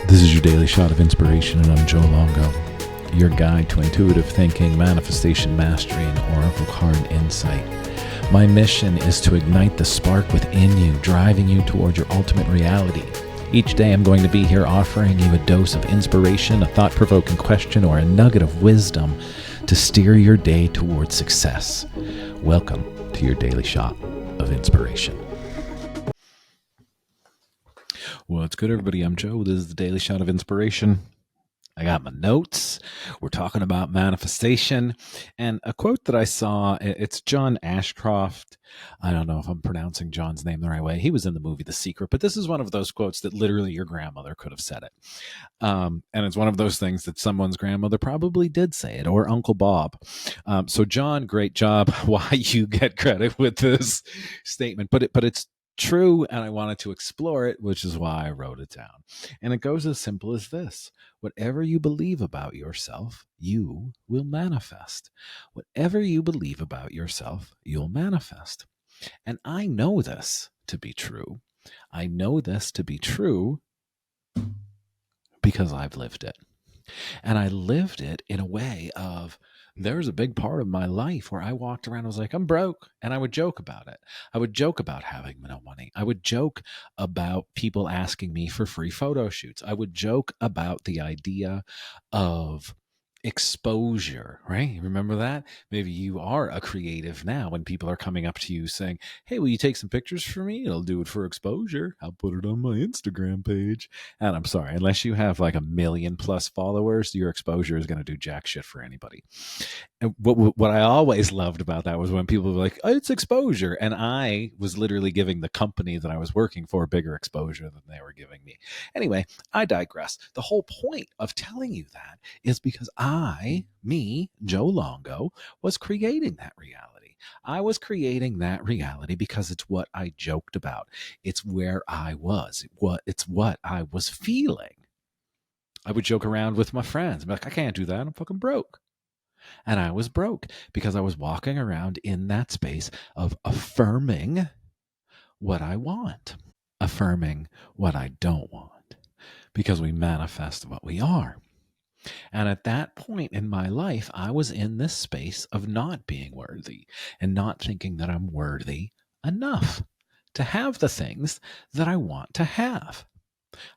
This is your daily shot of inspiration, and I'm Joe Longo, your guide to intuitive thinking, manifestation mastery, and oracle card insight. My mission is to ignite the spark within you, driving you toward your ultimate reality. Each day I'm going to be here offering you a dose of inspiration, a thought-provoking question, or a nugget of wisdom to steer your day towards success. Welcome to your daily shot of inspiration. What's good, everybody? I'm Joe. This is the Daily Shot of Inspiration. I got my notes. We're talking about manifestation. And a quote that I saw, it's John Ashcroft. I don't know if I'm pronouncing John's name the right way. He was in the movie The Secret, but this is one of those quotes that literally your grandmother could have said it. And it's one of those things that someone's grandmother probably did say it, or Uncle Bob. So John, great job. Why you get credit with this statement, but it's true, and I wanted to explore it, which is why I wrote it down. And it goes as simple as this. Whatever you believe about yourself, you will manifest. Whatever you believe about yourself, you'll manifest. And I know this to be true. I know this to be true because I've lived it. And I lived it in a way of, there's a big part of my life where I walked around and was like, I'm broke. And I would joke about it. I would joke about having no money. I would joke about people asking me for free photo shoots. I would joke about the idea of exposure, right? You remember that? Maybe you are a creative now when people are coming up to you saying, hey, will you take some pictures for me? I'll do it for exposure. I'll put it on my Instagram page. And I'm sorry, unless you have like 1 million+ followers, your exposure is going to do jack shit for anybody. And what I always loved about that was when people were like, oh, it's exposure. And I was literally giving the company that I was working for bigger exposure than they were giving me. Anyway, I digress. The whole point of telling you that is because me, Joe Longo, was creating that reality. I was creating that reality because it's what I joked about. It's where I was. It's what I was feeling. I would joke around with my friends. I'm like, I can't do that. I'm fucking broke. And I was broke because I was walking around in that space of affirming what I want, affirming what I don't want, because we manifest what we are. And at that point in my life, I was in this space of not being worthy and not thinking that I'm worthy enough to have the things that I want to have.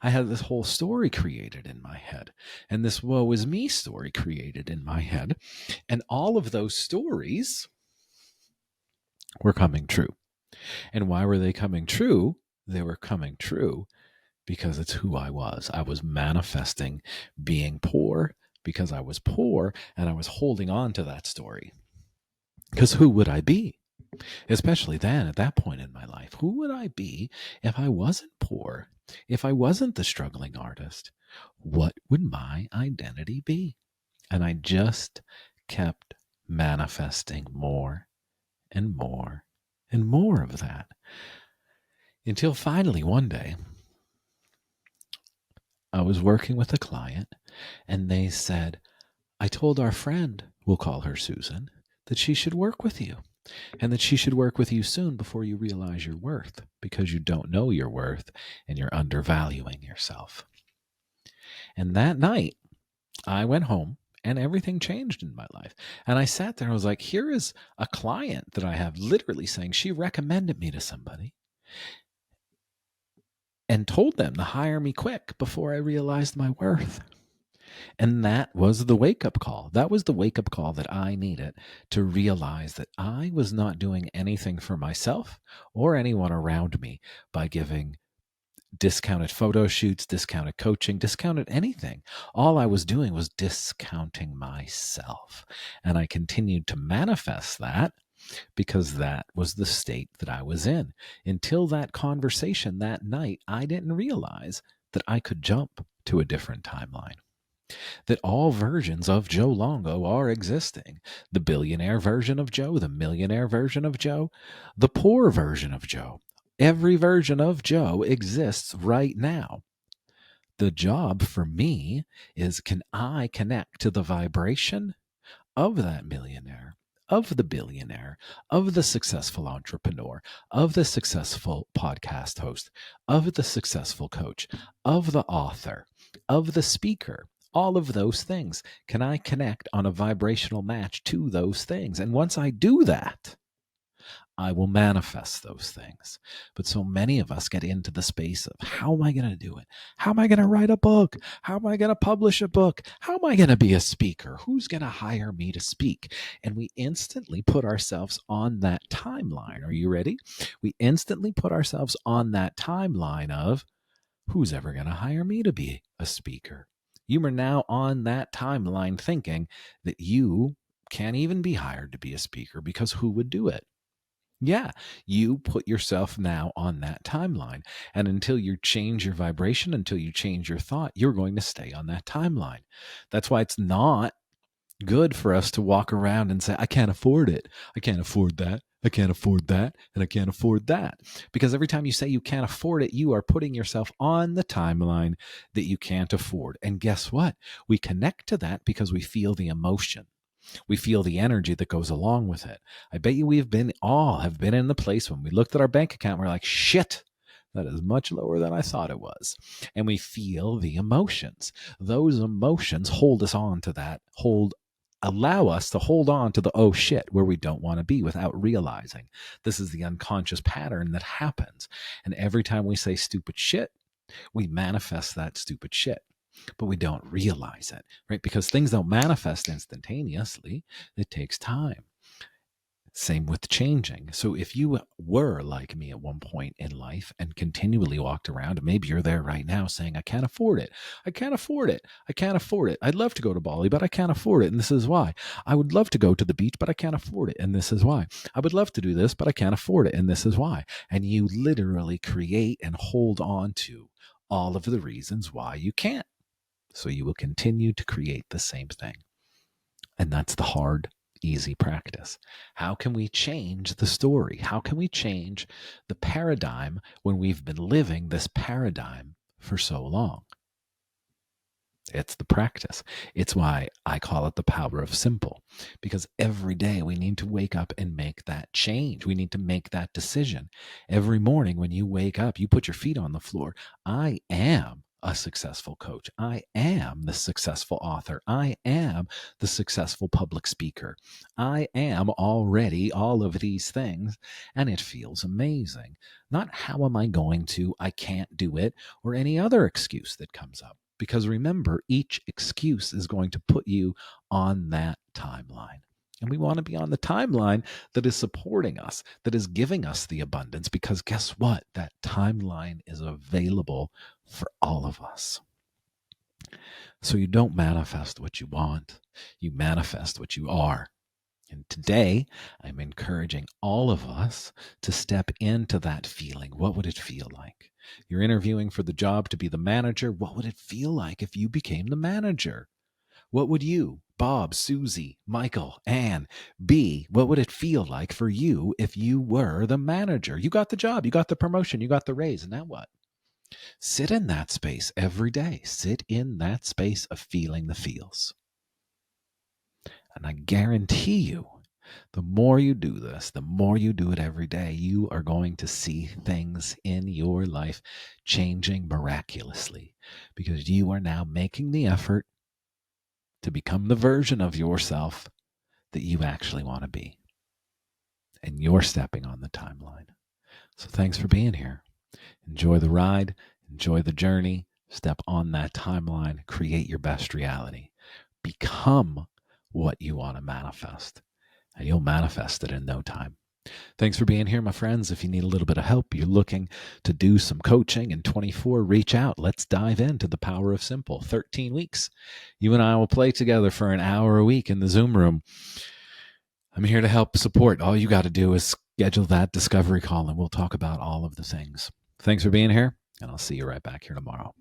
I had this whole story created in my head, and this woe is me story created in my head. And all of those stories were coming true. And why were they coming true? They were coming true because it's who I was. I was manifesting being poor because I was poor, and I was holding on to that story. Because who would I be? Especially then, at that point in my life, who would I be if I wasn't poor? If I wasn't the struggling artist? What would my identity be? And I just kept manifesting more and more and more of that. Until finally one day, I was working with a client, and they said, I told our friend, we'll call her Susan, that she should work with you. And that she should work with you soon before you realize your worth, because you don't know your worth and you're undervaluing yourself. And that night, I went home and everything changed in my life. And I sat there and I was like, here is a client that I have literally saying she recommended me to somebody and told them to hire me quick before I realized my worth. And that was the wake-up call. That was the wake-up call that I needed to realize that I was not doing anything for myself or anyone around me by giving discounted photo shoots, discounted coaching, discounted anything. All I was doing was discounting myself. And I continued to manifest that because that was the state that I was in. Until that conversation that night, I didn't realize that I could jump to a different timeline. That all versions of Joe Longo are existing. The billionaire version of Joe, the millionaire version of Joe, the poor version of Joe. Every version of Joe exists right now. The job for me is, can I connect to the vibration of that millionaire, of the billionaire, of the successful entrepreneur, of the successful podcast host, of the successful coach, of the author, of the speaker. All of those things. Can I connect on a vibrational match to those things? And once I do that, I will manifest those things. But so many of us get into the space of, how am I going to do it? How am I going to write a book? How am I going to publish a book? How am I going to be a speaker? Who's going to hire me to speak? And we instantly put ourselves on that timeline. Are you ready? We instantly put ourselves on that timeline of, who's ever going to hire me to be a speaker? You are now on that timeline thinking that you can't even be hired to be a speaker because who would do it? Yeah, you put yourself now on that timeline. And until you change your vibration, until you change your thought, you're going to stay on that timeline. That's why it's not good for us to walk around and say, I can't afford it. I can't afford that. I can't afford that. And I can't afford that. Because every time you say you can't afford it, you are putting yourself on the timeline that you can't afford. And guess what? We connect to that because we feel the emotion. We feel the energy that goes along with it. I bet you have been in the place when we looked at our bank account, we're like, shit, that is much lower than I thought it was. And we feel the emotions. Those emotions hold us on to that, allow us to hold on to the oh shit where we don't want to be without realizing. This is the unconscious pattern that happens. And every time we say stupid shit, we manifest that stupid shit. But we don't realize it, right? Because things don't manifest instantaneously. It takes time. Same with changing. So if you were like me at one point in life and continually walked around, maybe you're there right now saying, I can't afford it. I can't afford it. I can't afford it. I'd love to go to Bali, but I can't afford it. And this is why. I would love to go to the beach, but I can't afford it. And this is why. I would love to do this, but I can't afford it. And this is why. And you literally create and hold on to all of the reasons why you can't. So you will continue to create the same thing. And that's the hard, easy practice. How can we change the story? How can we change the paradigm when we've been living this paradigm for so long? It's the practice. It's why I call it the power of simple, because every day we need to wake up and make that change. We need to make that decision. Every morning when you wake up, you put your feet on the floor. I am a successful coach. I am the successful author. I am the successful public speaker. I am already all of these things, and it feels amazing. Not how am I going to, I can't do it, or any other excuse that comes up. Because remember, each excuse is going to put you on that timeline. And we want to be on the timeline that is supporting us, that is giving us the abundance, because guess what? That timeline is available for all of us. So you don't manifest what you want, you manifest what you are. And today, I'm encouraging all of us to step into that feeling. What would it feel like? You're interviewing for the job to be the manager. What would it feel like if you became the manager? What would you, Bob, Susie, Michael, Anne, be? What would it feel like for you if you were the manager? You got the job, you got the promotion, you got the raise, and now what? Sit in that space every day. Sit in that space of feeling the feels. And I guarantee you, the more you do this, the more you do it every day, you are going to see things in your life changing miraculously, because you are now making the effort to become the version of yourself that you actually want to be. And you're stepping on the timeline. So thanks for being here. Enjoy the ride, enjoy the journey, step on that timeline, create your best reality. Become what you want to manifest, and you'll manifest it in no time. Thanks for being here, my friends. If you need a little bit of help, you're looking to do some coaching in 24, reach out. Let's dive into the power of simple. 13 weeks. You and I will play together for an hour a week in the Zoom room. I'm here to help support. All you got to do is schedule that discovery call, and we'll talk about all of the things. Thanks for being here, and I'll see you right back here tomorrow.